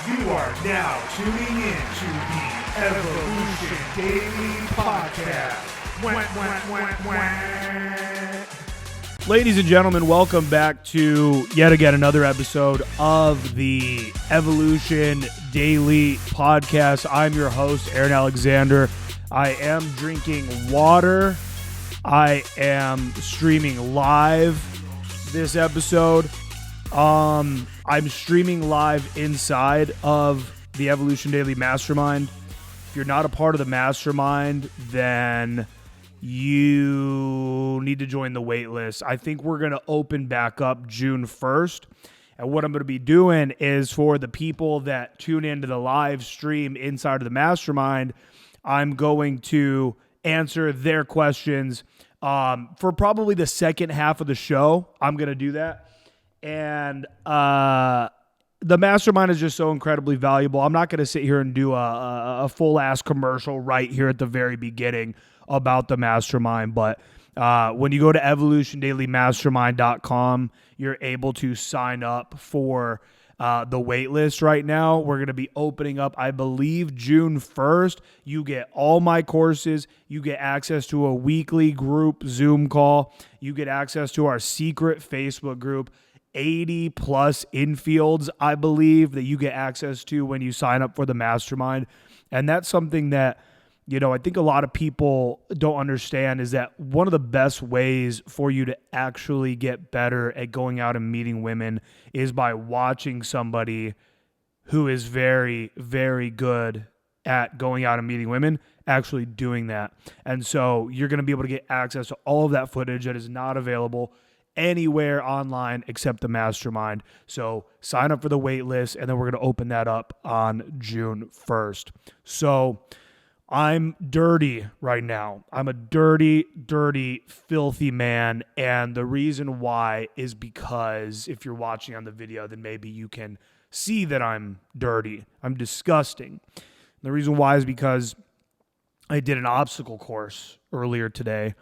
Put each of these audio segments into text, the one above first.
You are now tuning in to the Evolution Daily Podcast. Ladies and gentlemen, welcome back to yet again another episode of the Evolution Daily Podcast. I'm your host, Aaron Alexander. I am drinking water. I am streaming live this episode. I'm streaming live inside of the Evolution Daily Mastermind. If you're not a part of the Mastermind, then you need to join the wait list. I think we're going to open back up June 1st. And what I'm going to be doing is for the people that tune into the live stream inside of the Mastermind, I'm going to answer their questions for probably the second half of the show. I'm going to do that. And the Mastermind is just so incredibly valuable. I'm not going to sit here and do a full-ass commercial right here at the very beginning about the Mastermind, but when you go to evolutiondailymastermind.com, you're able to sign up for the wait list right now. We're going to be opening up, I believe, June 1st. You get all my courses. You get access to a weekly group Zoom call. You get access to our secret Facebook group. 80 plus infields, I believe, that you get access to when you sign up for the Mastermind. And that's something that, you know, I think a lot of people don't understand is that one of the best ways for you to actually get better at going out and meeting women is by watching somebody who is very, very good at going out and meeting women actually doing that. And so you're going to be able to get access to all of that footage that is not available anywhere online except the Mastermind. So sign up for the wait list, and then we're going to open that up on June 1st. So I'm dirty right now. I'm a dirty, filthy man. And the reason why is because if you're watching on the video, then maybe you can see that I'm dirty. I'm disgusting. And the reason why is because I did an obstacle course earlier today.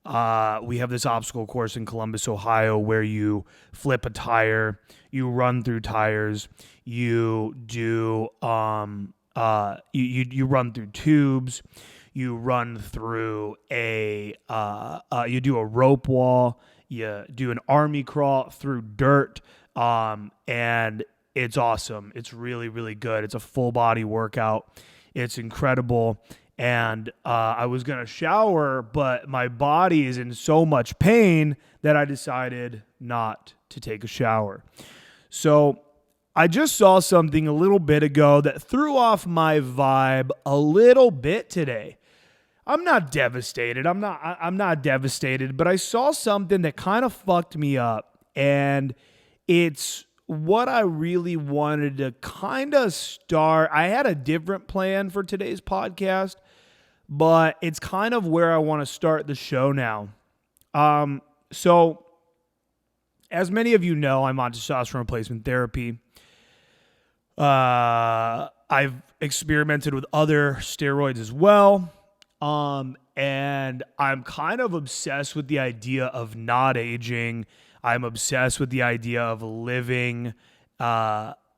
We have this obstacle course in Columbus, Ohio, where you flip a tire, you run through tires, you do you run through tubes, you run through you do a rope wall, you do an army crawl through dirt, and it's awesome. It's really, really good. It's a full body workout. It's incredible. And I was going to shower, but my body is in so much pain that I decided not to take a shower. So I just saw something a little bit ago that threw off my vibe a little bit today. I'm not devastated. I'm not devastated, but I saw something that kind of fucked me up, and it's what I really wanted to kind of start. I had a different plan for today's podcast, but it's kind of where I want to start the show now. So as many of you know, I'm on testosterone replacement therapy. I've experimented with other steroids as well. And I'm kind of obsessed with the idea of not aging. I'm obsessed with the idea of living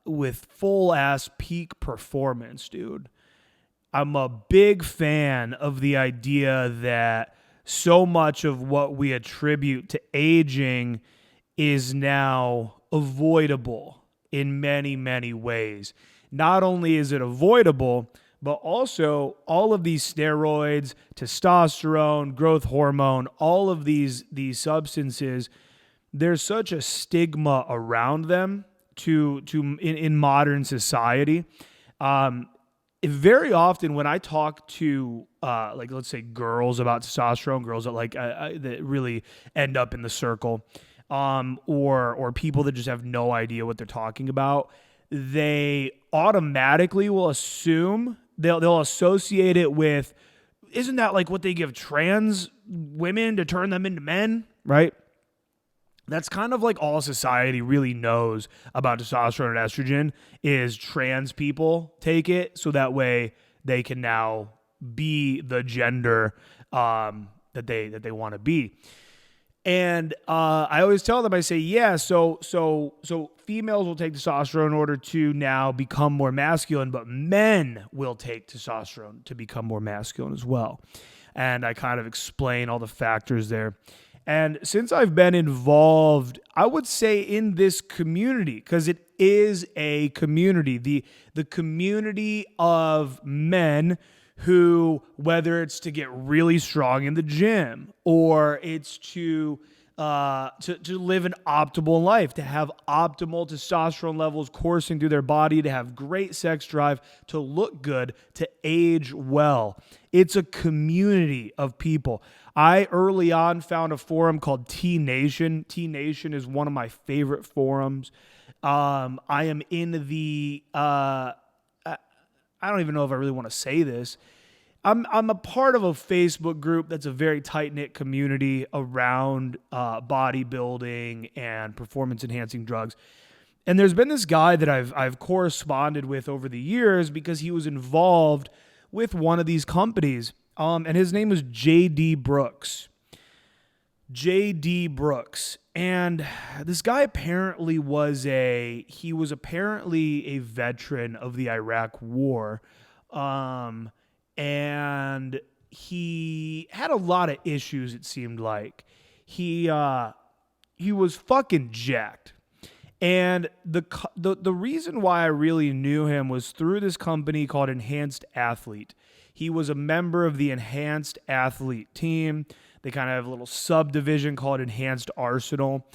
with full-ass peak performance, dude. I'm a big fan of the idea that so much of what we attribute to aging is now avoidable in many, many ways. Not only is it avoidable, but also all of these steroids, testosterone, growth hormone, all of these substances, there's such a stigma around them in modern society. Very often when I talk to let's say girls about testosterone, girls that that really end up in the circle, or people that just have no idea what they're talking about, they automatically will assume they'll associate it with, isn't that like what they give trans women to turn them into men, right? That's kind of like all society really knows about testosterone and estrogen is trans people take it so that way they can now be the gender that they want to be. And I always tell them, I say, yeah, so females will take testosterone in order to now become more masculine, but men will take testosterone to become more masculine as well. And I kind of explain all the factors there. And since I've been involved, I would say in this community, because it is a community, the community of men who, whether it's to get really strong in the gym or it's to live an optimal life, to have optimal testosterone levels coursing through their body, to have great sex drive, to look good, to age well. It's a community of people. I early on found a forum called T Nation. T Nation is one of my favorite forums. I am in the I don't even know if I really want to say this. I'm a part of a Facebook group that's a very tight-knit community around bodybuilding and performance-enhancing drugs. And there's been this guy that I've corresponded with over the years because he was involved with one of these companies. And his name was J.D. Brooks. J.D. Brooks. And this guy apparently was a veteran of the Iraq War. And he had a lot of issues, it seemed like. He was fucking jacked. And the reason why I really knew him was through this company called Enhanced Athlete. He was a member of the Enhanced Athlete team. They kind of have a little subdivision called Enhanced Arsenal.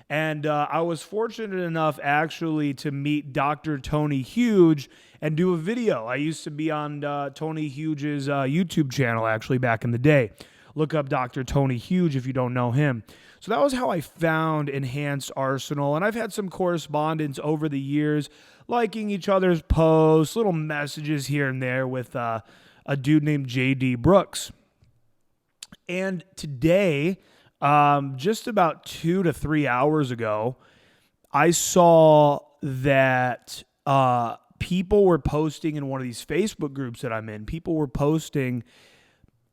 And I was fortunate enough actually to meet Dr. Tony Huge and do a video. I used to be on Tony Huge's YouTube channel actually back in the day. Look up Dr. Tony Huge if you don't know him. So that was how I found Enhanced Arsenal. And I've had some correspondence over the years, liking each other's posts, little messages here and there with a dude named J.D. Brooks. And today, just about 2 to 3 hours ago, I saw that people were posting in one of these Facebook groups that I'm in. People were posting,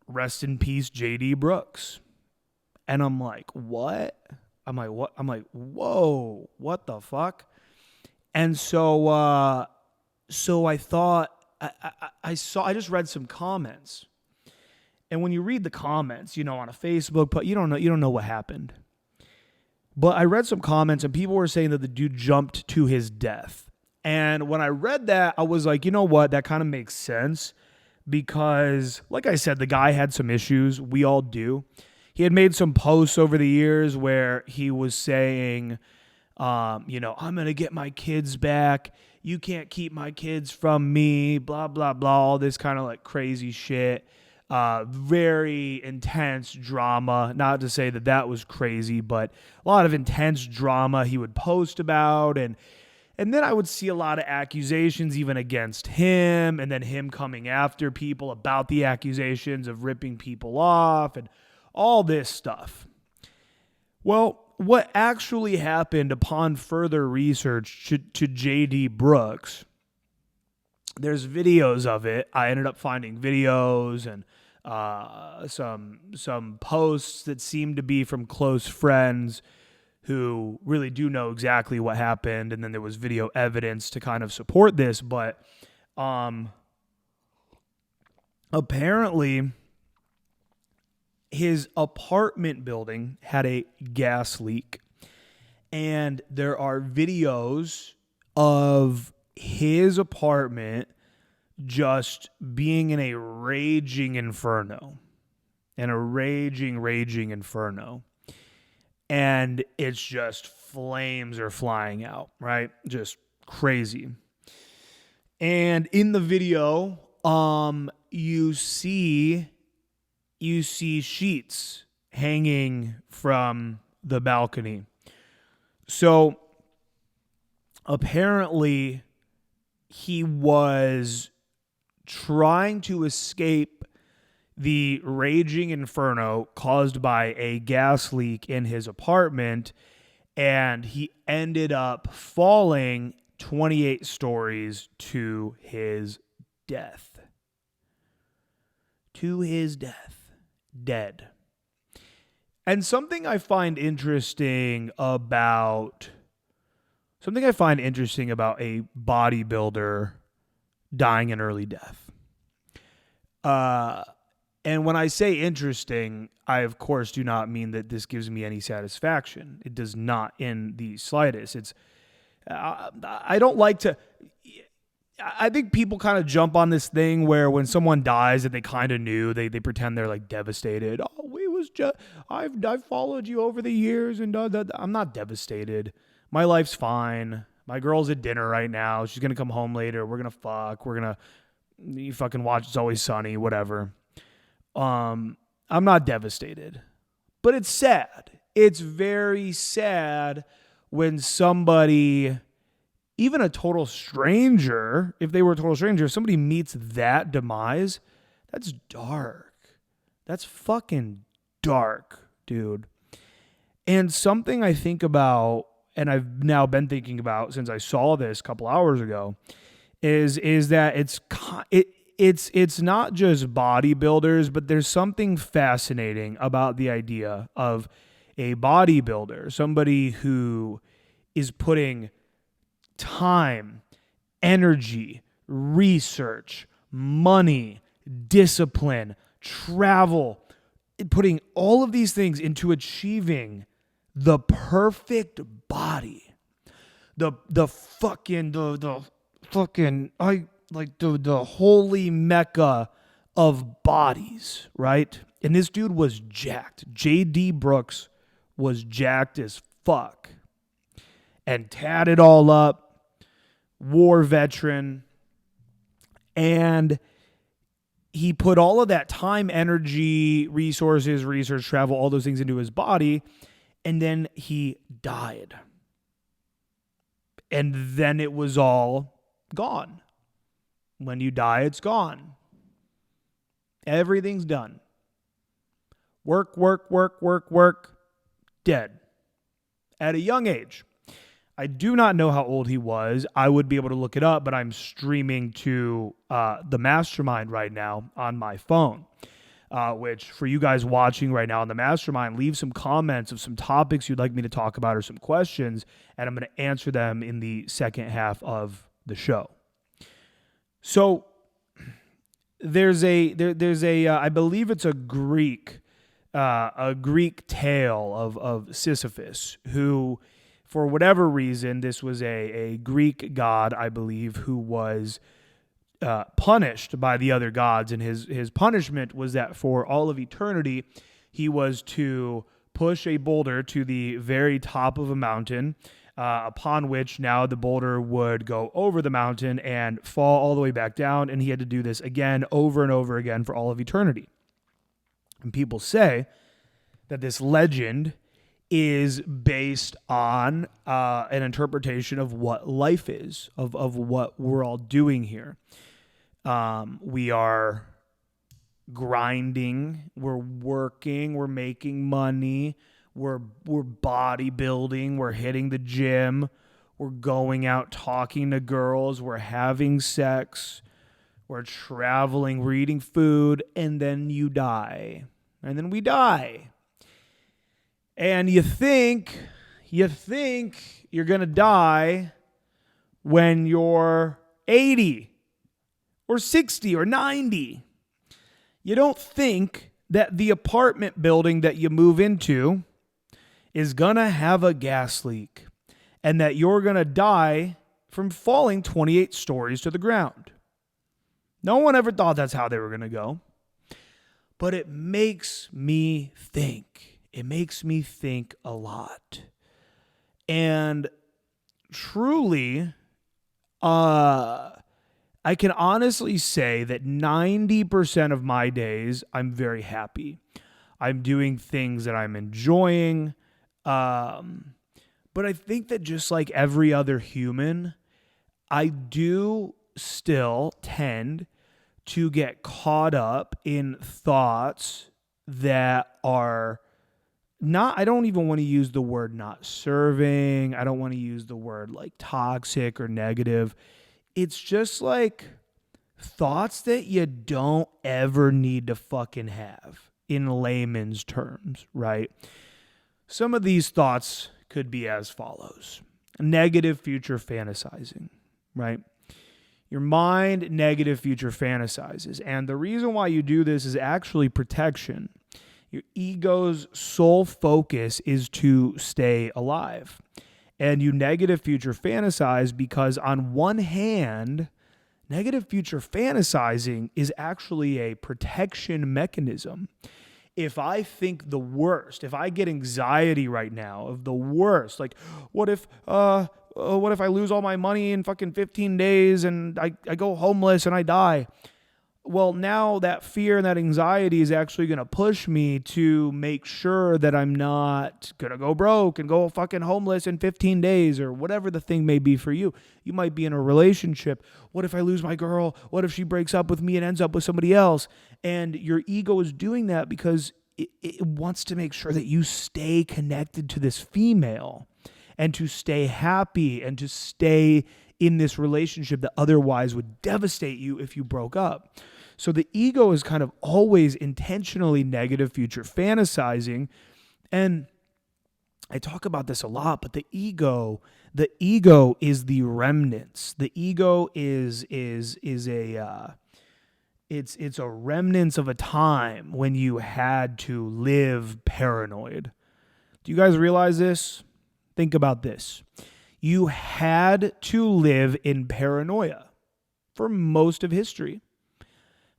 "Rest in peace, J.D. Brooks." And I'm like, what? I'm like, what? I'm like, whoa, what the fuck? And so I thought, I just read some comments. And when you read the comments, on a Facebook, but you don't know what happened. But I read some comments and people were saying that the dude jumped to his death. And when I read that, I was like, you know what? That kind of makes sense because, like I said, the guy had some issues. We all do. He had made some posts over the years where he was saying, I'm going to get my kids back. You can't keep my kids from me, blah, blah, blah, all this kind of like crazy shit. Very intense drama. Not to say that was crazy, but a lot of intense drama he would post about. And then I would see a lot of accusations even against him, and then him coming after people about the accusations of ripping people off and all this stuff. Well, what actually happened upon further research to J.D. Brooks, there's videos of it. I ended up finding videos and some posts that seem to be from close friends who really do know exactly what happened, and then there was video evidence to kind of support this, but apparently his apartment building had a gas leak, and there are videos of his apartment just being in a raging inferno. And it's just flames are flying out, right? Just crazy. And in the video, you see sheets hanging from the balcony. So apparently he was trying to escape the raging inferno caused by a gas leak in his apartment, and he ended up falling 28 stories to his death. Dead. And something I find interesting about a bodybuilder dying an early death. And when I say interesting, I of course do not mean that this gives me any satisfaction. It does not in the slightest. I don't like to. I think people kind of jump on this thing where when someone dies that they kind of knew, they pretend they're like devastated. Oh, we was just I've followed you over the years, and I'm not devastated. My life's fine. My girl's at dinner right now. She's gonna come home later. We're gonna fuck. You fucking watch It's Always Sunny, whatever. I'm not devastated, but it's sad. It's very sad when somebody, even a total stranger, if they were a total stranger, if somebody meets that demise, that's dark. That's fucking dark, dude. And something I think about, and I've now been thinking about since I saw this a couple hours ago, is that it's not just bodybuilders, but there's something fascinating about the idea of a bodybuilder, somebody who is putting time, energy, research, money, discipline, travel, putting all of these things into achieving the perfect body. The holy mecca of bodies, right? And this dude was jacked. J.D. Brooks was jacked as fuck and tatted all up, war veteran, and he put all of that time, energy, resources, research, travel, all those things into his body, and then he died. And then it was all gone. When you die, it's gone. Everything's done. Work, dead. At a young age. I do not know how old he was. I would be able to look it up, but I'm streaming to the Mastermind right now on my phone, which for you guys watching right now on the Mastermind, leave some comments of some topics you'd like me to talk about or some questions, and I'm going to answer them in the second half of the show. So there's a I believe it's a Greek tale of Sisyphus, who, for whatever reason, this was a Greek god, I believe, who was punished by the other gods, and his punishment was that for all of eternity, he was to push a boulder to the very top of a mountain, upon which now the boulder would go over the mountain and fall all the way back down, and he had to do this again over and over again for all of eternity. And people say that this legend is based on an interpretation of what life is, of what we're all doing here. We are grinding, we're working, we're making money, we're bodybuilding, we're hitting the gym, we're going out talking to girls, we're having sex, we're traveling, we're eating food, and then you die. And then we die. And you think you're going to die when you're 80 or 60 or 90. You don't think that the apartment building that you move into is going to have a gas leak and that you're going to die from falling 28 stories to the ground. No one ever thought that's how they were going to go. But it makes me think. It makes me think a lot. And truly, I can honestly say that 90% of my days, I'm very happy. I'm doing things that I'm enjoying. But I think that just like every other human, I do still tend to get caught up in thoughts that are not, I don't even want to use the word not serving. I don't want to use the word like toxic or negative. It's just like thoughts that you don't ever need to fucking have in layman's terms, right? Some of these thoughts could be as follows. Negative future fantasizing, right? Your mind negative future fantasizes. And the reason why you do this is actually protection. Your ego's sole focus is to stay alive. And you negative future fantasize because on one hand, negative future fantasizing is actually a protection mechanism. If I think the worst, if I get anxiety right now of the worst, like what if I lose all my money in fucking 15 days and I go homeless and I die? Well, now that fear and that anxiety is actually going to push me to make sure that I'm not going to go broke and go fucking homeless in 15 days or whatever the thing may be for you. You might be in a relationship. What if I lose my girl? What if she breaks up with me and ends up with somebody else? And your ego is doing that because it wants to make sure that you stay connected to this female and to stay happy and to stay in this relationship that otherwise would devastate you if you broke up. So the ego is kind of always intentionally negative future fantasizing. And I talk about this a lot, but the ego is the remnants. The ego is a it's a remnants of a time when you had to live paranoid. Do you guys realize this? Think about this. You had to live in paranoia for most of history.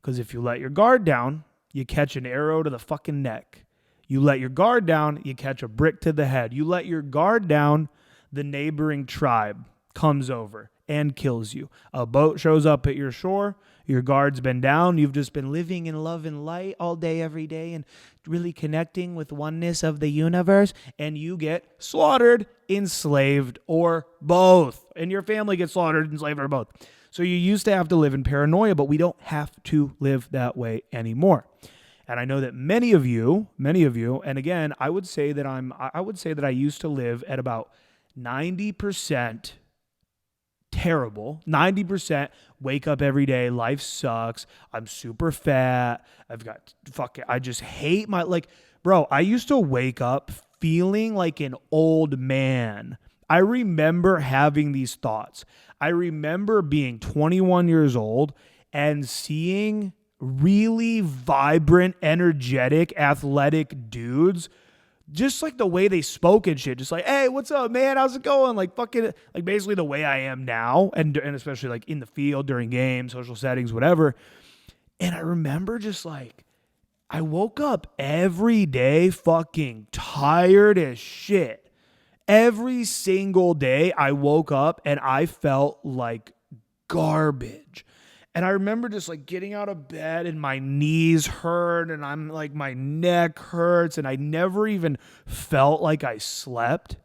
Because if you let your guard down, you catch an arrow to the fucking neck. You let your guard down, you catch a brick to the head. You let your guard down, the neighboring tribe comes over and kills you. A boat shows up at your shore, your guard's been down, you've just been living in love and light all day, every day, and really connecting with oneness of the universe, and you get slaughtered, enslaved, or both. And your family gets slaughtered, enslaved, or both. So you used to have to live in paranoia, but we don't have to live that way anymore. And I know that many of you, and again, I would say that I used to live at about 90% terrible. 90% wake up every day, life sucks, I'm super fat, I just hate bro, I used to wake up feeling like an old man. I remember having these thoughts. I remember being 21 years old and seeing really vibrant, energetic, athletic dudes, just like the way they spoke and shit, just like, hey, what's up, man? How's it going? Like fucking, like basically the way I am now, and especially like in the field, during games, social settings, whatever. And I remember just like, I woke up every day fucking tired as shit. Every single day I woke up and I felt like garbage. And I remember just like getting out of bed and my knees hurt and I'm like, my neck hurts and I never even felt like I slept.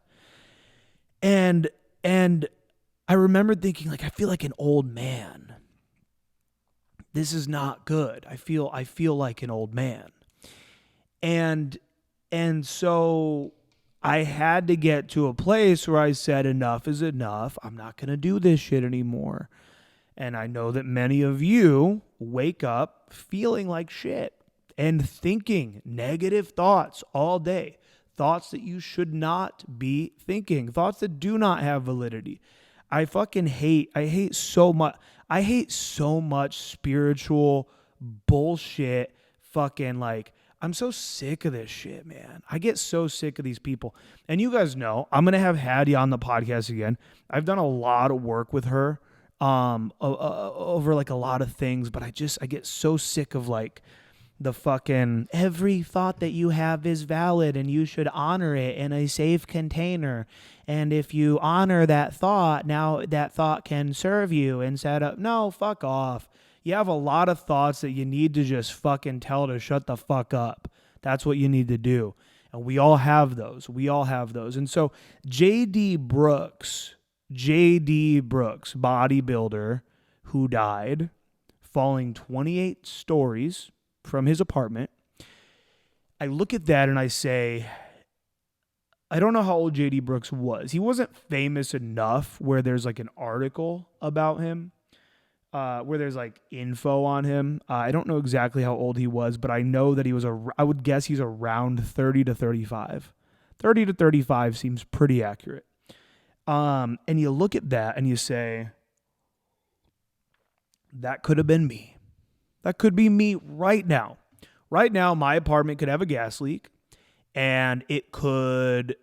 And I remember thinking like, I feel like an old man. This is not good. I feel like an old man. And so I had to get to a place where I said, enough is enough. I'm not going to do this shit anymore. And I know that many of you wake up feeling like shit and thinking negative thoughts all day. Thoughts that you should not be thinking. Thoughts that do not have validity. I hate so much spiritual bullshit fucking like, I'm so sick of this shit, man. I get so sick of these people. And you guys know, I'm going to have Hattie on the podcast again. I've done a lot of work with her over like a lot of things, but I get so sick of like the fucking every thought that you have is valid and you should honor it in a safe container. And if you honor that thought, now that thought can serve you instead of, no, fuck off. You have a lot of thoughts that you need to just fucking tell to shut the fuck up. That's what you need to do. And we all have those. And so J.D. Brooks, bodybuilder who died falling 28 stories from his apartment. I look at that and I say, I don't know how old J.D. Brooks was. He wasn't famous enough where there's like an article about him. where there's like info on him. I don't know exactly how old he was, but I know that I would guess he's around 30 to 35. 30 to 35 seems pretty accurate. And you look at that and you say, that could have been me. That could be me right now. Right now, my apartment could have a gas leak and it could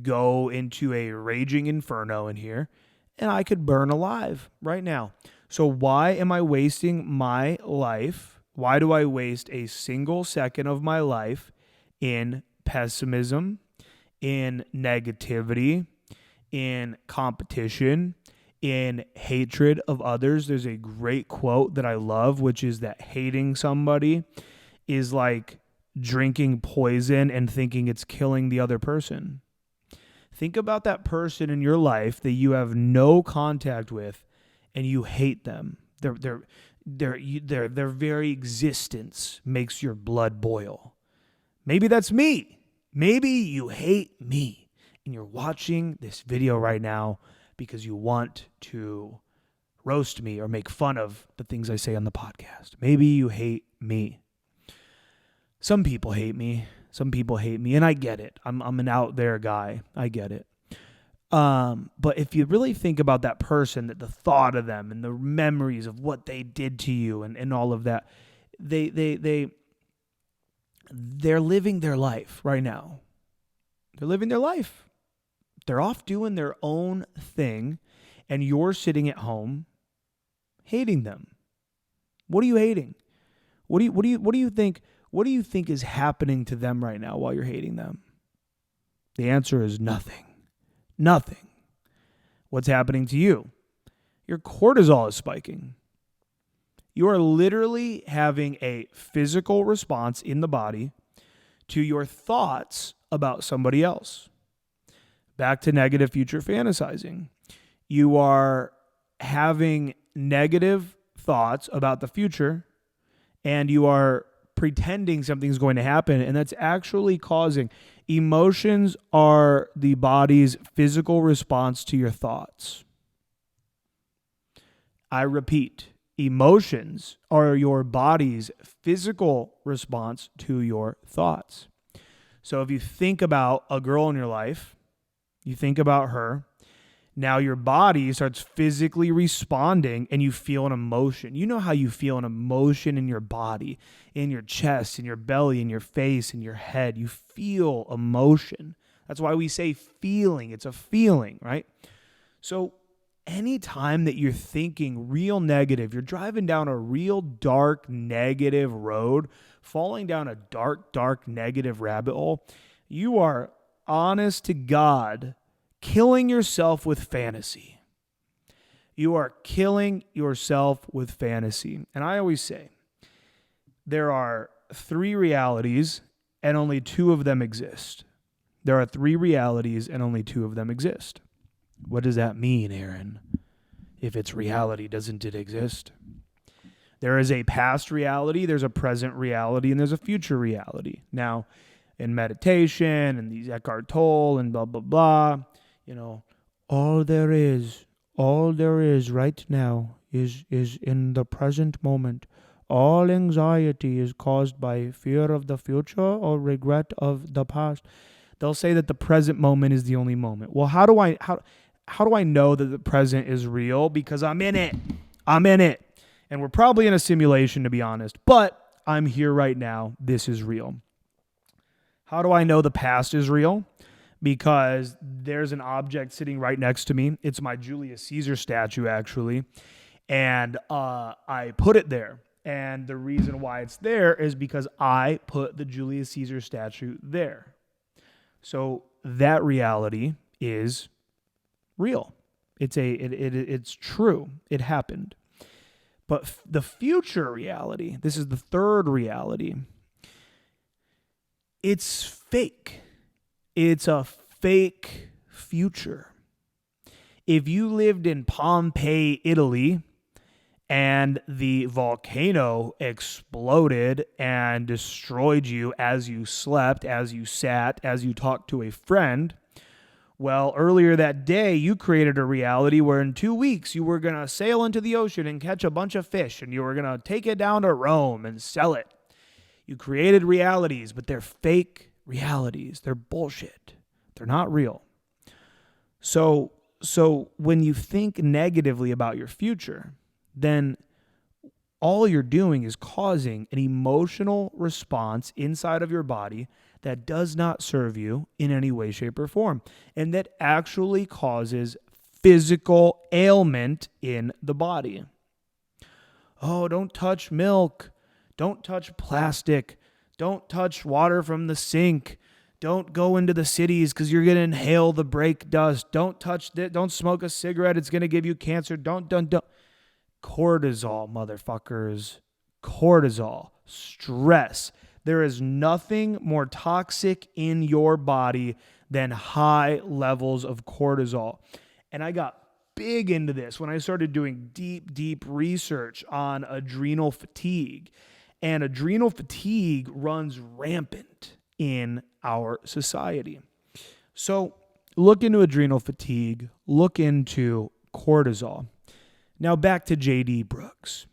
go into a raging inferno in here and I could burn alive right now. So why am I wasting my life? Why do I waste a single second of my life in pessimism, in negativity, in competition, in hatred of others? There's a great quote that I love, which is that hating somebody is like drinking poison and thinking it's killing the other person. Think about that person in your life that you have no contact with and you hate them. Their very existence makes your blood boil. Maybe that's me. Maybe you hate me and you're watching this video right now because you want to roast me or make fun of the things I say on the podcast. Maybe you hate me. Some people hate me. Some people hate me, and I get it. I'm an out there guy. I get it. But if you really think about that person, that the thought of them and the memories of what they did to you and all of that, they're living their life right now. They're living their life. They're off doing their own thing, and you're sitting at home hating them. What are you hating? What do you think? What do you think is happening to them right now while you're hating them? The answer is nothing. Nothing. What's happening to you? Your cortisol is spiking. You are literally having a physical response in the body to your thoughts about somebody else. Back to negative future fantasizing. You are having negative thoughts about the future, and you are pretending something's going to happen, and that's actually causing. Emotions are the body's physical response to your thoughts. I repeat, emotions are your body's physical response to your thoughts. So if you think about a girl in your life, you think about her, now your body starts physically responding and you feel an emotion. You know how you feel an emotion in your body, in your chest, in your belly, in your face, in your head. You feel emotion. That's why we say feeling. It's a feeling, right? So anytime that you're thinking real negative, you're driving down a real dark negative road, falling down a dark negative rabbit hole, you are honest to God killing yourself with fantasy. You are killing yourself with fantasy. And I always say, there are 3 realities and only 2 of them exist. There are 3 realities and only 2 of them exist. What does that mean, Aaron? If it's reality, doesn't it exist? There is a past reality, there's a present reality, and there's a future reality. Now, in meditation and these Eckhart Tolle and blah, blah, blah, all there is right now is in the present moment. All anxiety is caused by fear of the future or regret of the past. They'll say that the present moment is the only moment. Well, how do I know that the present is real? Because I'm in it. And we're probably in a simulation, to be honest. But I'm here right now. This is real. How do I know the past is real? Because there's an object sitting right next to me. It's my Julius Caesar statue, actually. And I put it there. And the reason why it's there is because I put the Julius Caesar statue there. So that reality is real. It's true. It happened. But the future reality, this is the third reality, it's fake. It's a fake future. If you lived in Pompeii, Italy, and the volcano exploded and destroyed you as you slept, as you sat, as you talked to a friend, Well, earlier that day, you created a reality where in 2 weeks you were going to sail into the ocean and catch a bunch of fish, and you were going to take it down to Rome and sell it. You created realities, but they're fake realities. They're bullshit. They're not real. So when you think negatively about your future, then all you're doing is causing an emotional response inside of your body that does not serve you in any way, shape, or form, and that actually causes physical ailment in the body. Oh, don't touch milk. Don't touch plastic. Don't touch water from the sink. Don't go into the cities because you're going to inhale the brake dust. Don't touch that. Don't smoke a cigarette. It's going to give you cancer. Don't. Cortisol, motherfuckers. Cortisol. Stress. There is nothing more toxic in your body than high levels of cortisol. And I got big into this when I started doing deep research on adrenal fatigue. And adrenal fatigue runs rampant in our society. So look into adrenal fatigue, look into cortisol. Now back to J.D. Brooks.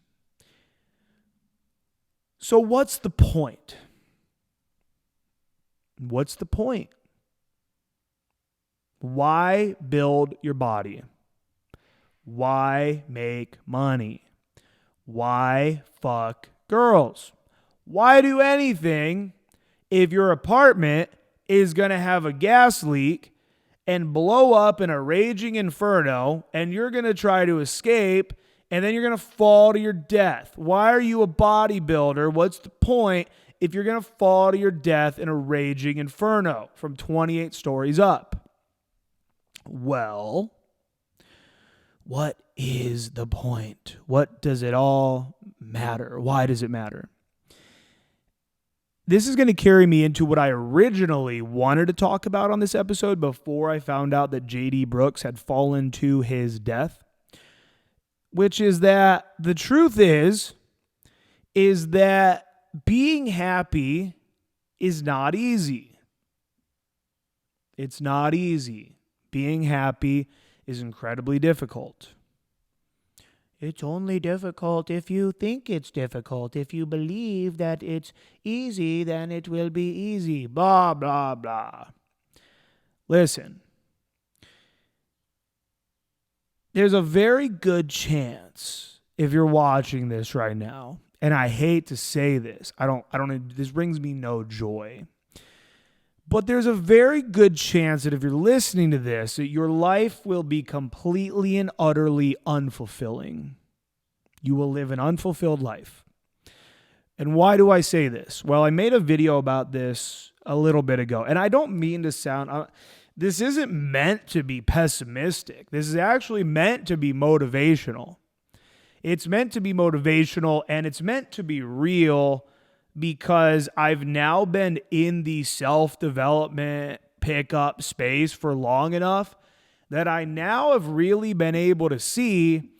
So what's the point? What's the point? Why build your body? Why make money? Why fuck girls? Why do anything if your apartment is going to have a gas leak and blow up in a raging inferno and you're going to try to escape and then you're going to fall to your death? Why are you a bodybuilder? What's the point if you're going to fall to your death in a raging inferno from 28 stories up? Well, what is the point? What does it all matter? Why does it matter? This is going to carry me into what I originally wanted to talk about on this episode before I found out that J.D. Brooks had fallen to his death, which is that the truth is that being happy is not easy. It's not easy. Being happy is incredibly difficult. It's only difficult if you think it's difficult. If you believe that it's easy, then it will be easy. Blah, blah, blah. Listen, there's a very good chance if you're watching this right now, and I hate to say this, this brings me no joy. But there's a very good chance that if you're listening to this, that your life will be completely and utterly unfulfilling. You will live an unfulfilled life. And why do I say this? Well, I made a video about this a little bit ago, and I don't mean to sound... this isn't meant to be pessimistic. This is actually meant to be motivational. It's meant to be motivational, and it's meant to be real, because I've now been in the self-development pickup space for long enough that I now have really been able to see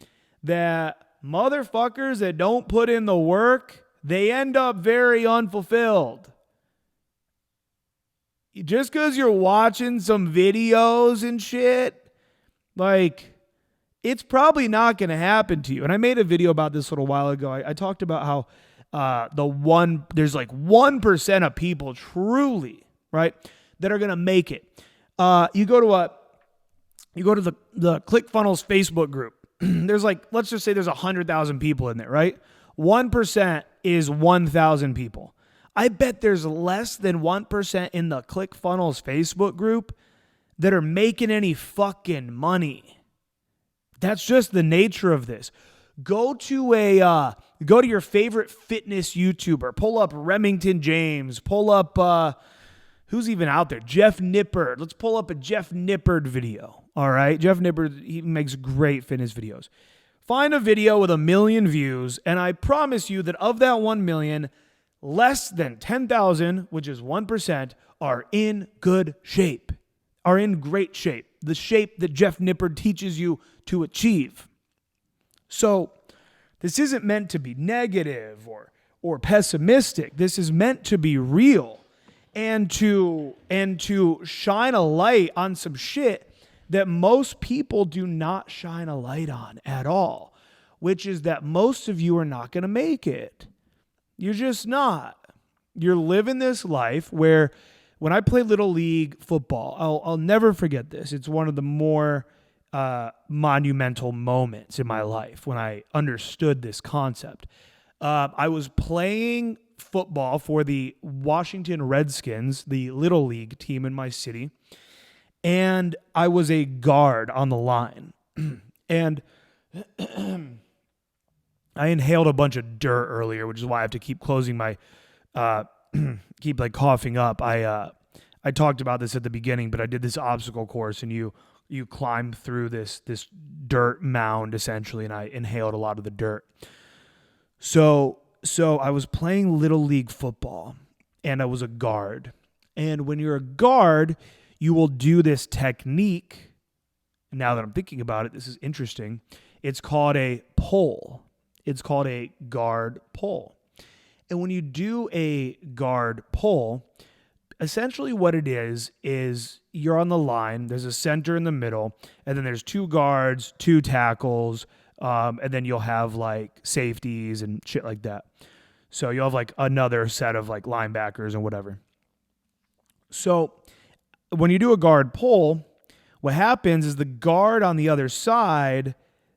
that motherfuckers that don't put in the work, they end up very unfulfilled. Just because you're watching some videos and shit, like, it's probably not going to happen to you. And I made a video about this a little while ago. I talked about how there's like 1% of people truly, right, that are going to make it. You go to the ClickFunnels Facebook group. There's like, let's just say there's 100,000 people in there, right? 1% is 1,000 people. I bet there's less than 1% in the ClickFunnels Facebook group that are making any fucking money. That's just the nature of this. Go to your favorite fitness YouTuber. Pull up Remington James. Pull up, who's even out there? Jeff Nippard. Let's pull up a Jeff Nippard video. All right? Jeff Nippard, he makes great fitness videos. Find a video with 1 million views, and I promise you that of that 1 million, less than 10,000, which is 1%, are in good shape, are in great shape. The shape that Jeff Nippard teaches you to achieve. So this isn't meant to be negative or pessimistic. This is meant to be real. and to shine a light on some shit that most people do not shine a light on at all, which is that most of you are not going to make it. You're just not. You're living this life where when I play Little League football, I'll never forget this. It's one of the more monumental moments in my life when I understood this concept. I was playing football for the Washington Redskins, the Little League team in my city, and I was a guard on the line. And I inhaled a bunch of dirt earlier, which is why I have to keep closing my, keep like coughing up. I talked about this at the beginning, but I did this obstacle course, and you climb through this dirt mound essentially, and I inhaled a lot of the dirt. So I was playing Little League football, and I was a guard. And when you're a guard, you will do this technique. Now that I'm thinking about it, this is interesting. It's called a pull. It's called a guard pull. And when you do a guard pull, essentially what it is you're on the line, there's a center in the middle, and then there's 2 guards, 2 tackles, and then you'll have like safeties and shit like that. So you'll have like another set of like linebackers and whatever. So when you do a guard pull, what happens is the guard on the other side,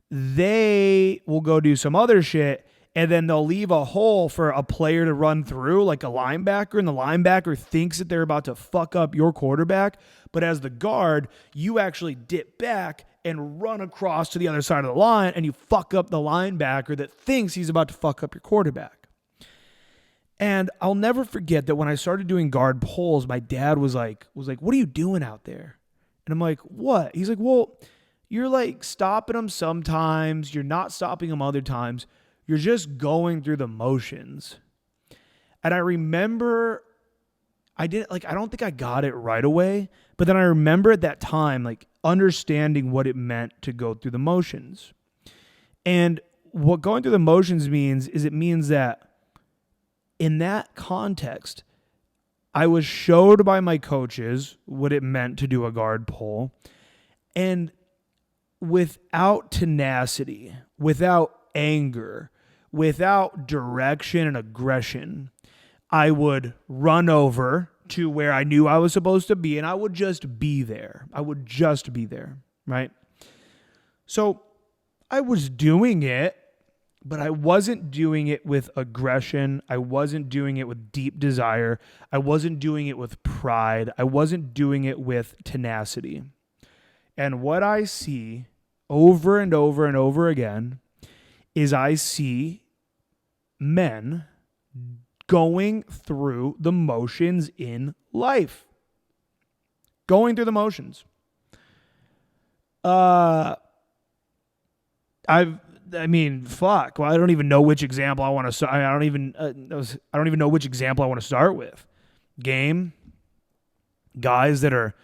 they will go do some other shit, and then they'll leave a hole for a player to run through, like a linebacker, and the linebacker thinks that they're about to fuck up your quarterback, but as the guard, you actually dip back and run across to the other side of the line, and you fuck up the linebacker that thinks he's about to fuck up your quarterback. And I'll never forget that when I started doing guard pulls, my dad was like, what are you doing out there? And I'm like, what? He's like, well, you're like stopping them sometimes. You're not stopping them other times. You're just going through the motions. And I remember I don't think I got it right away, but then I remember at that time, like understanding what it meant to go through the motions. And what going through the motions means is it means that in that context, I was showed by my coaches what it meant to do a guard pull. And without tenacity, without anger, without direction and aggression, I would run over to where I knew I was supposed to be, and I would just be there. Right? So I was doing it, but I wasn't doing it with aggression. I wasn't doing it with deep desire. I wasn't doing it with pride. I wasn't doing it with tenacity. And what I see over and over and over again is I see men going through the motions in life. Going through the motions. Fuck. Well, I don't even know which example I want to start. I don't even know which example I want to start with. Game. Guys that are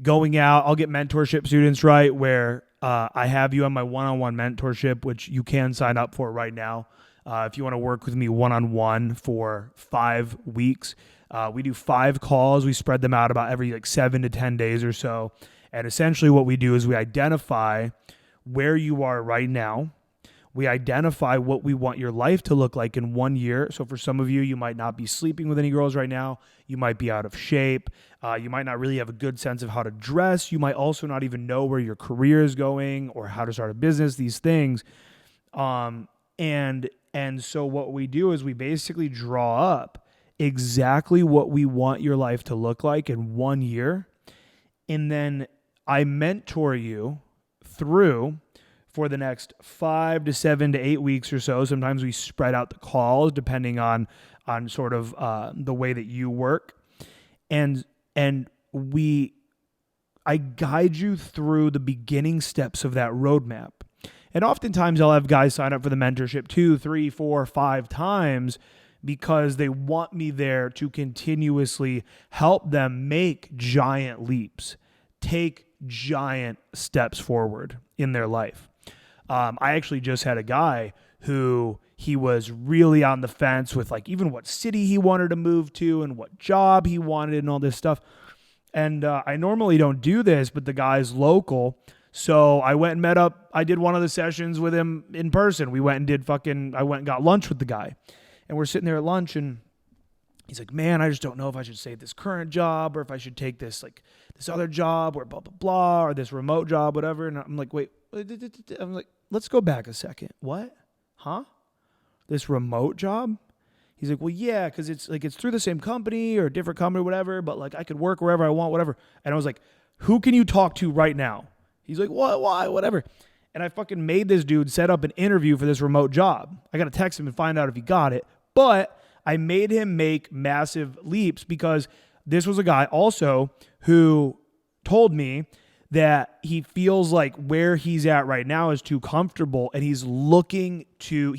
going out. I'll get mentorship students, right, where I have you on my one-on-one mentorship, which you can sign up for right now. If you want to work with me one-on-one for 5 weeks, we do 5 calls. We spread them out about every 7 to 10 days or so. And essentially what we do is we identify where you are right now. We identify what we want your life to look like in 1 year. So for some of you, you might not be sleeping with any girls right now. You might be out of shape. You might not really have a good sense of how to dress. You might also not even know where your career is going or how to start a business, these things. And so what we do is we basically draw up exactly what we want your life to look like in 1 year. And then I mentor you through for the next 5 to 7 to 8 weeks or so. Sometimes we spread out the calls depending on sort of the way that you work. And I guide you through the beginning steps of that roadmap. And oftentimes I'll have guys sign up for the mentorship 2, 3, 4, 5 times because they want me there to continuously help them make giant leaps, take giant steps forward in their life. I actually just had a guy who he was really on the fence with, like, even what city he wanted to move to and what job he wanted and all this stuff. And I normally don't do this, but the guy's local. So I went and met up. I did one of the sessions with him in person. I went and got lunch with the guy. And we're sitting there at lunch, and he's like, man, I just don't know if I should say this current job or if I should take this other job or blah, blah, blah, or this remote job, whatever. And I'm like, wait, I'm like, let's go back a second. What? Huh? This remote job? He's like, well, yeah, because it's through the same company or a different company or whatever, but like I could work wherever I want, whatever. And I was like, who can you talk to right now? He's like, what, why, whatever. And I fucking made this dude set up an interview for this remote job. I got to text him and find out if he got it. But I made him make massive leaps because this was a guy also who told me that he feels like where he's at right now is too comfortable, and he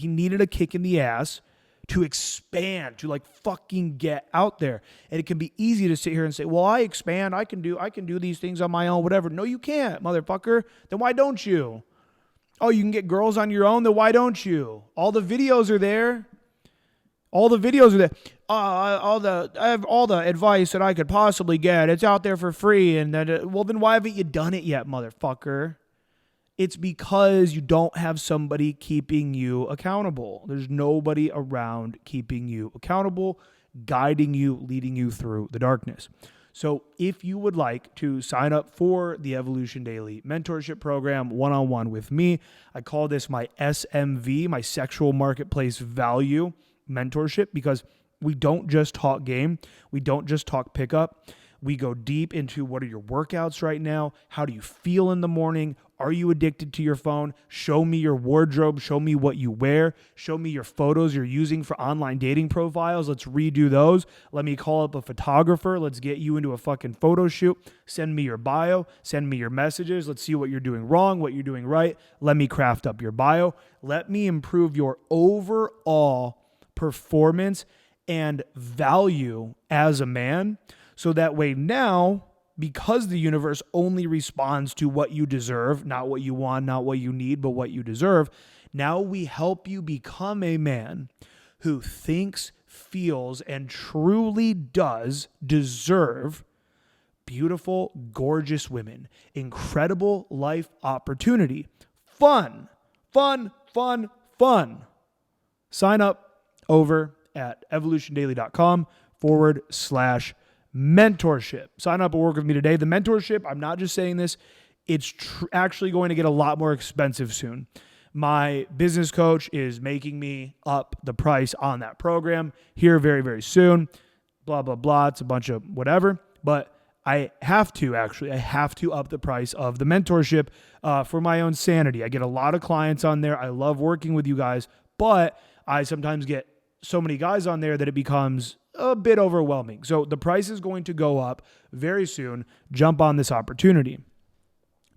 needed a kick in the ass to expand, to like fucking get out there. And it can be easy to sit here and say, well, I expand, I can do these things on my own, whatever. No, you can't, motherfucker. Then why don't you? Oh, you can get girls on your own? Then why don't you? All the videos are there. I have all the advice that I could possibly get. It's out there for free. And then, well, then why haven't you done it yet, motherfucker? It's because you don't have somebody keeping you accountable. There's nobody around keeping you accountable, guiding you, leading you through the darkness. So if you would like to sign up for the Evolution Daily Mentorship Program one-on-one with me, I call this my SMV, my Sexual Marketplace Value Mentorship, because we don't just talk game. We don't just talk pickup. We go deep into what are your workouts right now? How do you feel in the morning? Are you addicted to your phone? Show me your wardrobe. Show me what you wear. Show me your photos you're using for online dating profiles. Let's redo those. Let me call up a photographer. Let's get you into a fucking photo shoot. Send me your bio. Send me your messages. Let's see what you're doing wrong, what you're doing right. Let me craft up your bio. Let me improve your overall performance and value as a man. So that way now, because the universe only responds to what you deserve, not what you want, not what you need, but what you deserve, now we help you become a man who thinks, feels, and truly does deserve beautiful, gorgeous women, incredible life opportunity, fun. Sign up over at evolutiondaily.com/mentorship. Sign up and work with me today. The mentorship, I'm not just saying this, it's actually going to get a lot more expensive soon. My business coach is making me up the price on that program here very, very soon. Blah, blah, blah. It's a bunch of whatever. But I have to up the price of the mentorship for my own sanity. I get a lot of clients on there. I love working with you guys, but I sometimes get so many guys on there that it becomes a bit overwhelming. So the price is going to go up very soon. Jump on this opportunity.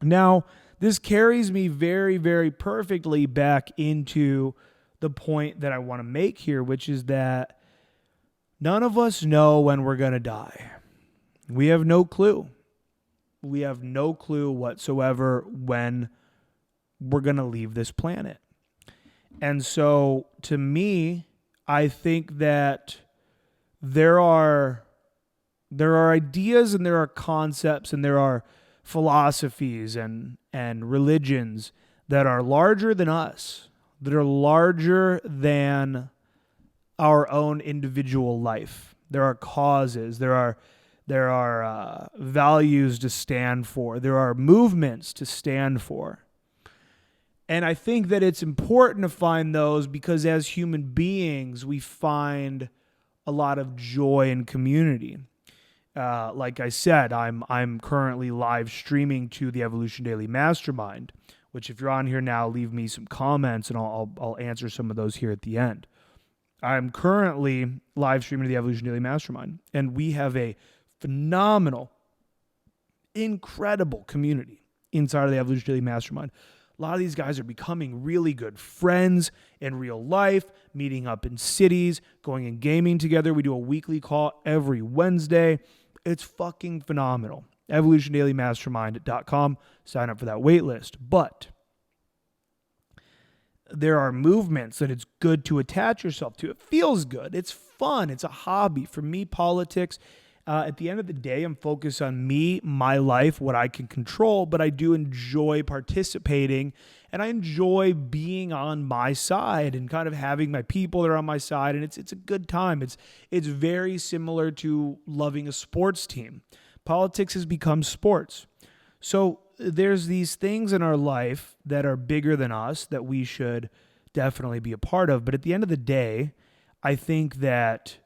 Now, this carries me very, very perfectly back into the point that I want to make here, which is that none of us know when we're going to die. We have no clue. We have no clue whatsoever when we're going to leave this planet. And so to me, I think that there are ideas and there are concepts and there are philosophies and religions that are larger than us, that are larger than our own individual life. There are causes, there are values to stand for, there are movements to stand for. And I think that it's important to find those because as human beings, we find a lot of joy in community. Like I said, I'm currently live streaming to the Evolution Daily Mastermind, which if you're on here now, leave me some comments and I'll answer some of those here at the end. I'm currently live streaming to the Evolution Daily Mastermind, and we have a phenomenal, incredible community inside of the Evolution Daily Mastermind. A lot of these guys are becoming really good friends in real life, meeting up in cities, going and gaming together. We do a weekly call every Wednesday. It's fucking phenomenal. EvolutionDailyMastermind.com. Sign up for that wait list. But there are movements that it's good to attach yourself to. It feels good. It's fun. It's a hobby. For me, politics, at the end of the day, I'm focused on me, my life, what I can control, but I do enjoy participating, and I enjoy being on my side and kind of having my people that are on my side, and it's a good time. It's very similar to loving a sports team. Politics has become sports. So there's these things in our life that are bigger than us that we should definitely be a part of. But at the end of the day, I think that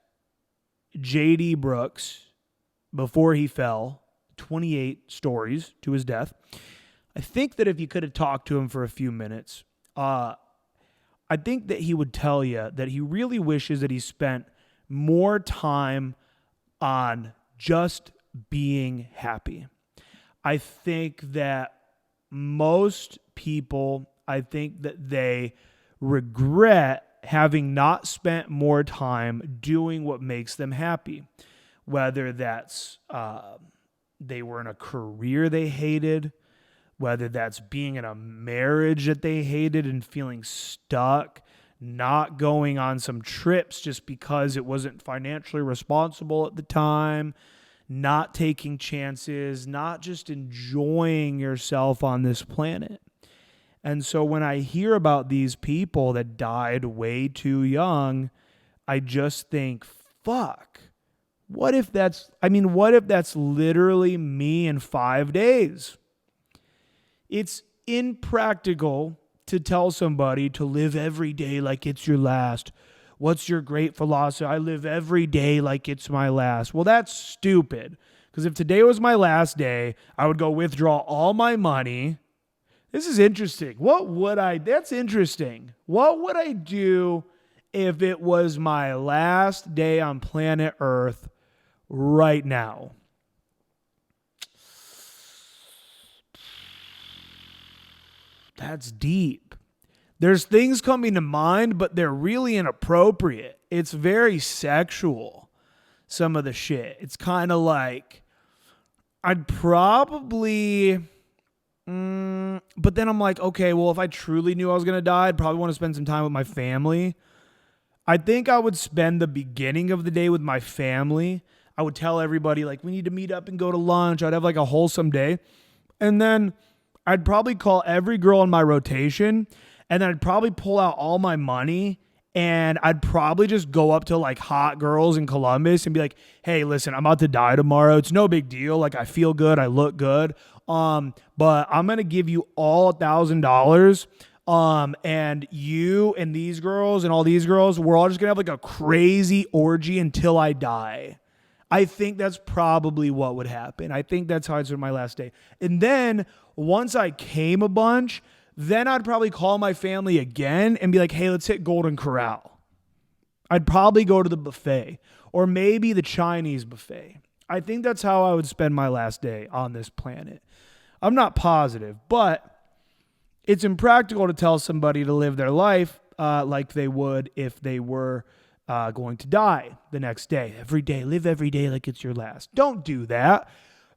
J.D. Brooks, before he fell 28 stories to his death, I think that if you could have talked to him for a few minutes, I think that he would tell you that he really wishes that he spent more time on just being happy. I think that most people, I think that they regret having not spent more time doing what makes them happy, whether that's they were in a career they hated, whether that's being in a marriage that they hated and feeling stuck, not going on some trips just because it wasn't financially responsible at the time, not taking chances, not just enjoying yourself on this planet. And so when I hear about these people that died way too young, I just think, fuck, what if that's literally me in 5 days? It's impractical to tell somebody to live every day like it's your last. What's your great philosophy? I live every day like it's my last. Well, that's stupid. Because if today was my last day, I would go withdraw all my money. This is interesting. That's interesting. What would I do if it was my last day on planet Earth right now? That's deep. There's things coming to mind, but they're really inappropriate. It's very sexual, some of the shit. It's kind of like, I'd probably, but then I'm like, okay, well, if I truly knew I was going to die, I'd probably want to spend some time with my family. I think I would spend the beginning of the day with my family. I would tell everybody, like, we need to meet up and go to lunch. I'd have like a wholesome day. And then I'd probably call every girl in my rotation, and then I'd probably pull out all my money, and I'd probably just go up to like hot girls in Columbus and be like, hey, listen, I'm about to die tomorrow. It's no big deal. Like, I feel good. I look good. But I'm going to give you all $1,000. And you and these girls and all these girls, we're all just going to have like a crazy orgy until I die. I think that's probably what would happen. I think that's how I'd spend my last day. And then once I came a bunch, then I'd probably call my family again and be like, hey, let's hit Golden Corral. I'd probably go to the buffet or maybe the Chinese buffet. I think that's how I would spend my last day on this planet. I'm not positive, but it's impractical to tell somebody to live their life like they would if they were going to die the next day. Every day, live every day like it's your last. Don't do that.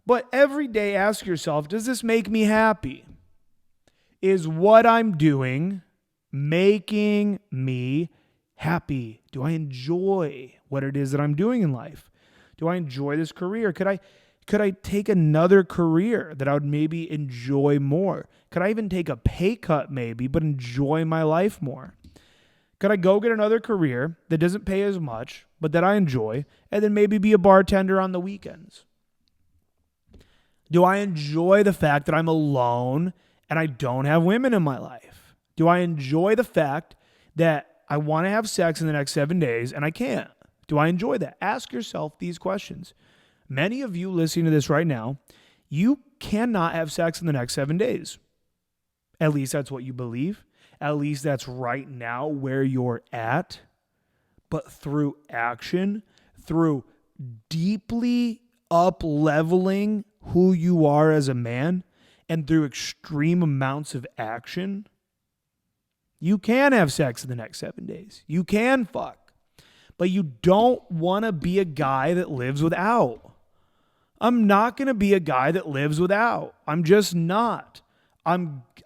But every day, ask yourself, does this make me happy? Is what I'm doing making me happy? Do I enjoy what it is that I'm doing in life? Do I enjoy this career? Could I take another career that I would maybe enjoy more? Could I even take a pay cut maybe, but enjoy my life more? Could I go get another career that doesn't pay as much, but that I enjoy, and then maybe be a bartender on the weekends? Do I enjoy the fact that I'm alone and I don't have women in my life? Do I enjoy the fact that I want to have sex in the next 7 days and I can't? Do I enjoy that? Ask yourself these questions. Many of you listening to this right now, you cannot have sex in the next 7 days. At least that's what you believe. At least that's right now where you're at. But through action, through deeply up-leveling who you are as a man, and through extreme amounts of action, you can have sex in the next 7 days. You can fuck. But you don't want to be a guy that lives without. I'm not going to be a guy that lives without. I'm just not.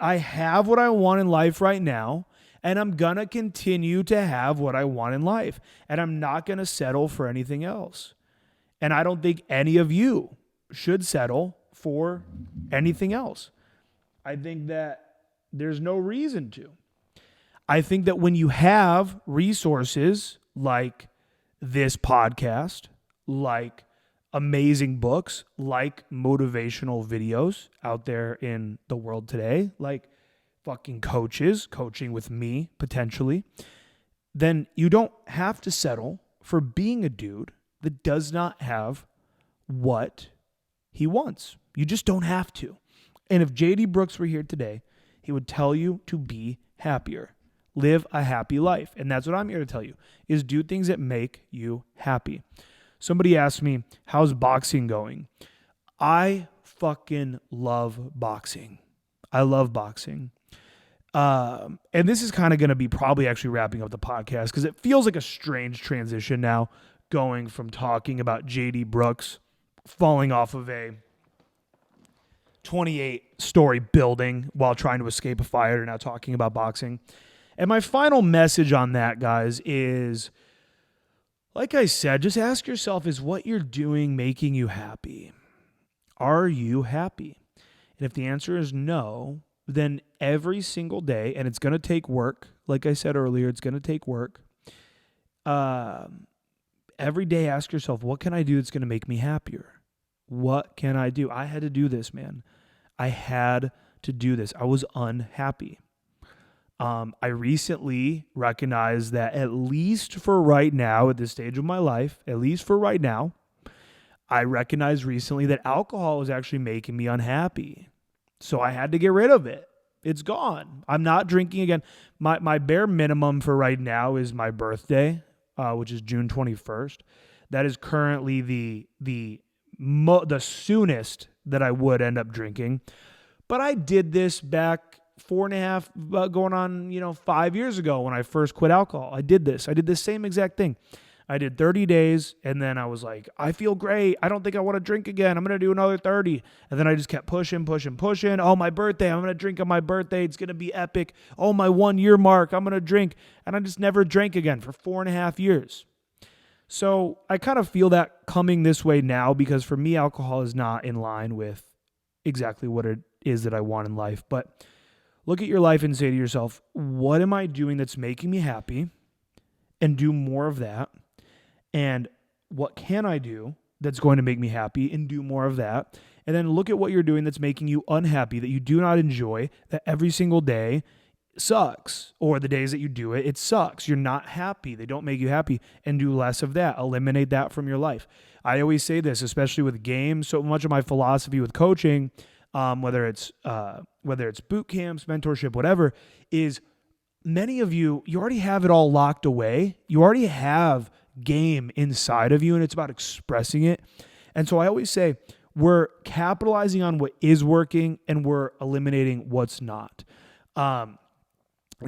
I have what I want in life right now, And I'm going to continue to have what I want in life. And I'm not going to settle for anything else. And I don't think any of you should settle for anything else. I think that there's no reason to. I think that when you have resources like this podcast, like amazing books, like motivational videos out there in the world today, like fucking coaches, coaching with me potentially, then you don't have to settle for being a dude that does not have what he wants. You just don't have to. And if JD Brooks were here today, he would tell you to be happier. Live a happy life. And that's what I'm here to tell you, is do things that make you happy. Somebody asked me, how's boxing going? I fucking love boxing. I love boxing. And this is kind of going to be probably actually wrapping up the podcast because it feels like a strange transition now going from talking about JD Brooks falling off of a 28-story building while trying to escape a fire to now talking about boxing. And my final message on that, guys, is, like I said, just ask yourself, is what you're doing making you happy? Are you happy? And if the answer is no, then every single day, and it's going to take work, like I said earlier, it's going to take work. Every day ask yourself, what can I do that's going to make me happier? What can I do? I had to do this, man. I had to do this. I was unhappy. I recently recognized that at least for right now, at this stage of my life, at least for right now, I recognized recently that alcohol was actually making me unhappy. So I had to get rid of it. It's gone. I'm not drinking again. My bare minimum for right now is my birthday, which is June 21st. That is currently the soonest that I would end up drinking. But I did this back 4.5, going on, 5 years ago when I first quit alcohol. I did this same exact thing. I did 30 days, and then I was like, I feel great. I don't think I want to drink again. I'm going to do another 30. And then I just kept pushing. Oh, my birthday. I'm going to drink on my birthday. It's going to be epic. Oh, my 1 year mark. I'm going to drink. And I just never drank again for 4.5 years. So I kind of feel that coming this way now because for me, alcohol is not in line with exactly what it is that I want in life. But look at your life and say to yourself, what am I doing that's making me happy? And do more of that. And what can I do that's going to make me happy and do more of that? And then look at what you're doing that's making you unhappy, that you do not enjoy, that every single day sucks. Or the days that you do it, it sucks. You're not happy. They don't make you happy. And do less of that. Eliminate that from your life. I always say this, especially with games. So much of my philosophy with coaching, whether it's boot camps, mentorship, whatever, is many of you already have it all locked away. You already have game inside of you, and it's about expressing it. And so I always say we're capitalizing on what is working and we're eliminating what's not. And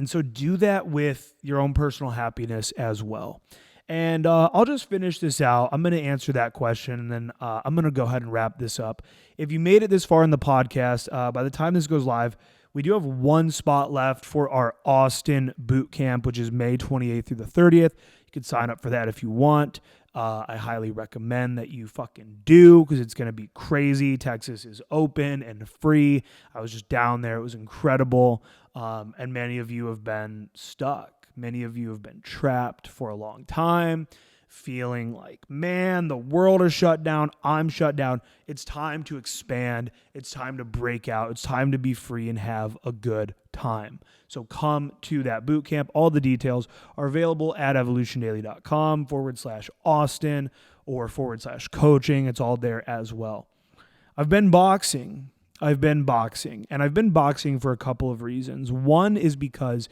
so do that with your own personal happiness as well. And I'll just finish this out. I'm going to answer that question, and then I'm going to go ahead and wrap this up. If you made it this far in the podcast, by the time this goes live, we do have one spot left for our Austin boot camp, which is May 28th through the 30th. You can sign up for that if you want. I highly recommend that you fucking do because it's going to be crazy. Texas is open and free. I was just down there. It was incredible. And many of you have been stuck. Many of you have been trapped for a long time, feeling like, man, the world is shut down. I'm shut down. It's time to expand. It's time to break out. It's time to be free and have a good time. So come to that boot camp. All the details are available at evolutiondaily.com/Austin or /coaching. It's all there as well. I've been boxing, and I've been boxing for a couple of reasons. One is because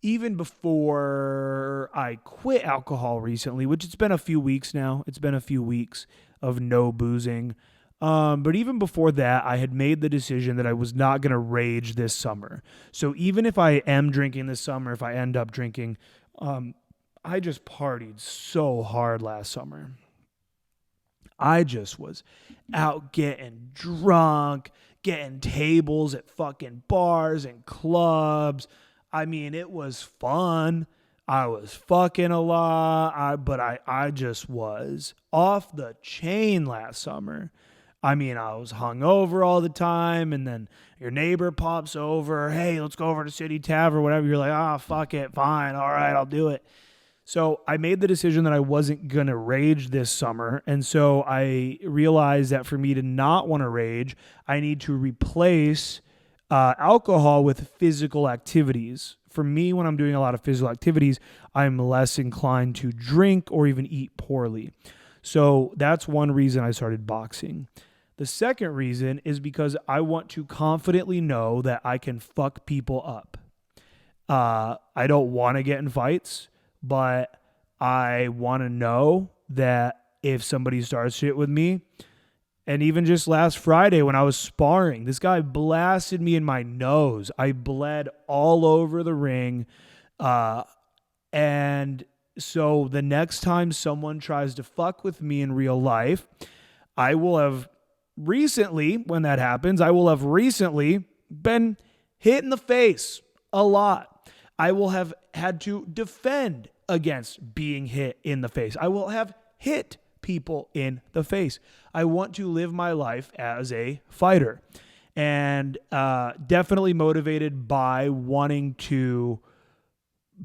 even before I quit alcohol recently, which it's been a few weeks now, it's been a few weeks of no boozing. But even before that, I had made the decision that I was not going to rage this summer. So even if I am drinking this summer, if I end up drinking, I just partied so hard last summer. I just was out getting drunk, getting tables at fucking bars and clubs. I mean, it was fun. I was fucking a lot, but I just was off the chain last summer. I mean, I was hungover all the time, and then your neighbor pops over, hey, let's go over to City Tavern or whatever. You're like, fuck it, fine, all right, I'll do it. So I made the decision that I wasn't going to rage this summer, and so I realized that for me to not want to rage, I need to replace alcohol with physical activities. For me, when I'm doing a lot of physical activities, I'm less inclined to drink or even eat poorly. So that's one reason I started boxing. The second reason is because I want to confidently know that I can fuck people up. I don't want to get in fights, but I want to know that if somebody starts shit with me, and even just last Friday when I was sparring, this guy blasted me in my nose. I bled all over the ring. And so the next time someone tries to fuck with me in real life, I will have recently, when that happens, I will have recently been hit in the face a lot. I will have had to defend against being hit in the face. I will have hit people in the face. I want to live my life as a fighter, and definitely motivated by wanting to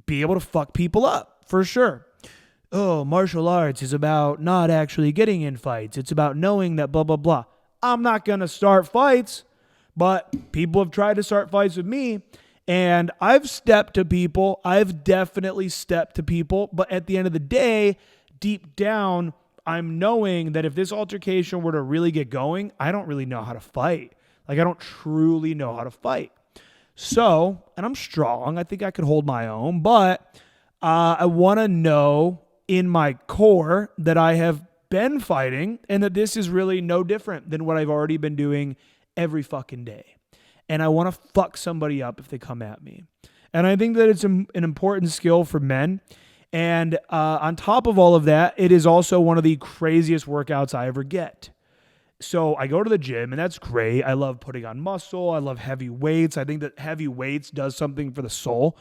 be able to fuck people up, for sure. Oh, martial arts is about not actually getting in fights. It's about knowing that blah, blah, blah. I'm not going to start fights, but people have tried to start fights with me, and I've stepped to people. I've definitely stepped to people, but at the end of the day, deep down, I'm knowing that if this altercation were to really get going, I don't really know how to fight. Like, I don't truly know how to fight. So, and I'm strong. I think I could hold my own, but I want to know in my core that I have been fighting and that this is really no different than what I've already been doing every fucking day. And I want to fuck somebody up if they come at me. And I think that it's an important skill for men. And on top of all of that, it is also one of the craziest workouts I ever get. So I go to the gym, and that's great. I love putting on muscle. I love heavy weights. I think that heavy weights does something for the soul.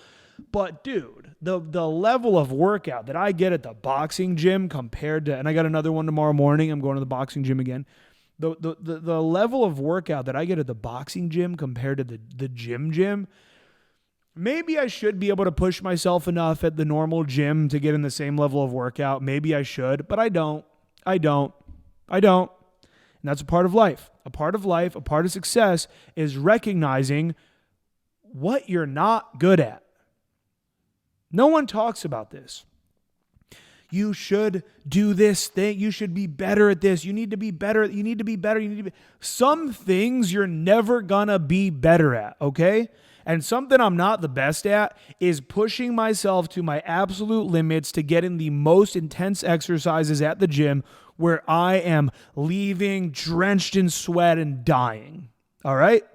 But dude, the level of workout that I get at the boxing gym compared to, and I got another one tomorrow morning. I'm going to the boxing gym again. The level of workout that I get at the boxing gym compared to the gym. Maybe I should be able to push myself enough at the normal gym to get in the same level of workout. Maybe I should, but I don't. And that's a part of life. A part of success is recognizing what you're not good at. No one talks about this. You should do this thing. You should be better at this. You need to be better. You need to be better. Some things you're never gonna be better at, okay? And something I'm not the best at is pushing myself to my absolute limits to get in the most intense exercises at the gym where I am leaving drenched in sweat and dying. All right?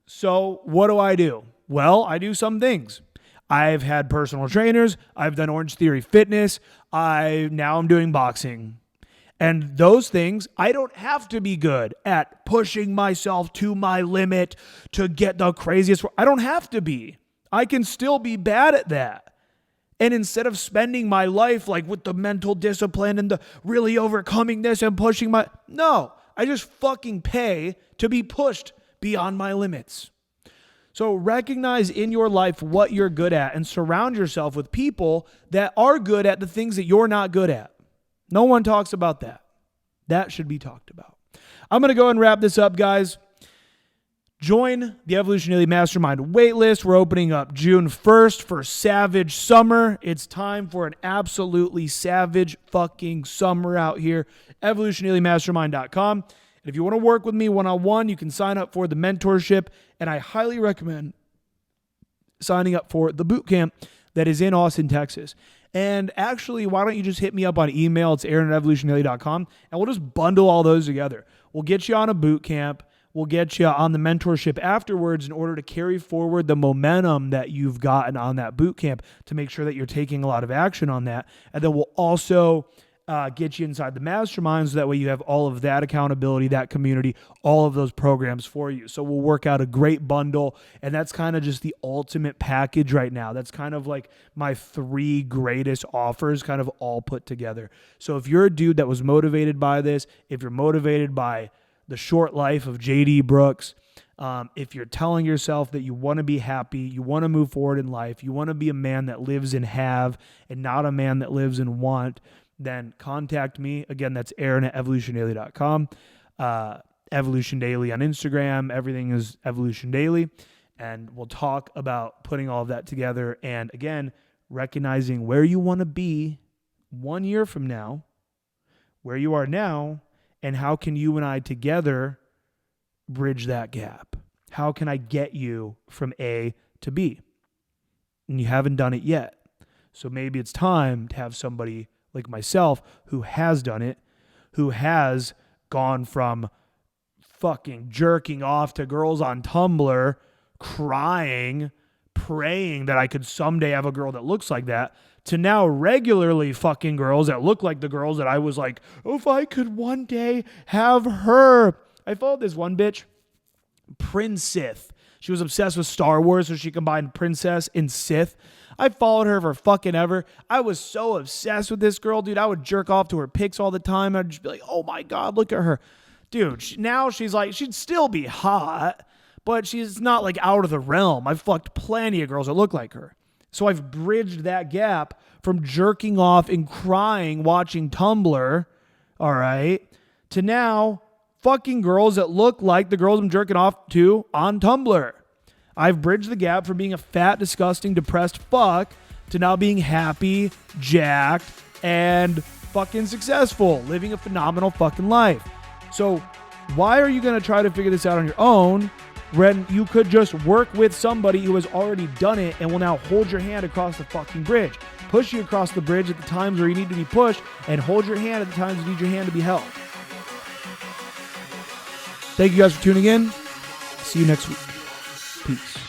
So what do? Well, I do some things. I've had personal trainers. I've done Orange Theory Fitness. Now I'm doing boxing. And those things, I don't have to be good at pushing myself to my limit to get the craziest. I don't have to be. I can still be bad at that. And instead of spending my life like with the mental discipline and the really overcoming this and pushing no, I just fucking pay to be pushed beyond my limits. So recognize in your life what you're good at and surround yourself with people that are good at the things that you're not good at. No one talks about that. That should be talked about. I'm going to go and wrap this up, guys. Join the Evolution Daily Mastermind waitlist. We're opening up June 1st for Savage Summer. It's time for an absolutely savage fucking summer out here. EvolutionDailyMastermind.com. And if you want to work with me one-on-one, you can sign up for the mentorship. And I highly recommend signing up for the boot camp that is in Austin, Texas. And actually, why don't you just hit me up on email? It's aaron@evolutiondaily.com, and we'll just bundle all those together. We'll get you on a boot camp. We'll get you on the mentorship afterwards in order to carry forward the momentum that you've gotten on that boot camp to make sure that you're taking a lot of action on that. And then we'll also get you inside the mastermind so that way you have all of that accountability, that community, all of those programs for you. So we'll work out a great bundle, and that's kind of just the ultimate package right now. That's kind of like my 3 greatest offers kind of all put together. So if you're a dude that was motivated by this, if you're motivated by the short life of JD Brooks, if you're telling yourself that you want to be happy, you want to move forward in life, you want to be a man that lives in have and not a man that lives in want, then contact me. Again, that's Aaron at evolutiondaily.com. Evolution Daily on Instagram. Everything is Evolution Daily. And we'll talk about putting all of that together. And again, recognizing where you want to be 1 year from now, where you are now, and how can you and I together bridge that gap? How can I get you from A to B? And you haven't done it yet. So maybe it's time to have somebody like myself who has done it, who has gone from fucking jerking off to girls on Tumblr, crying, praying that I could someday have a girl that looks like that, to now regularly fucking girls that look like the girls that I was like, oh, if I could one day have her. I followed this one bitch, Princess. She was obsessed with Star Wars, so she combined princess and Sith. I followed her for fucking ever. I was so obsessed with this girl, dude. I would jerk off to her pics all the time. I'd just be like, oh my God, look at her. Dude, now she's like, she'd still be hot, but she's not like out of the realm. I've fucked plenty of girls that look like her. So I've bridged that gap from jerking off and crying watching Tumblr, all right, to now fucking girls that look like the girls I'm jerking off to on Tumblr. I've bridged the gap from being a fat, disgusting, depressed fuck to now being happy, jacked, and fucking successful, living a phenomenal fucking life. So why are you going to try to figure this out on your own when you could just work with somebody who has already done it and will now hold your hand across the fucking bridge, push you across the bridge at the times where you need to be pushed, and hold your hand at the times you need your hand to be held. Thank you guys for tuning in. See you next week. Peace.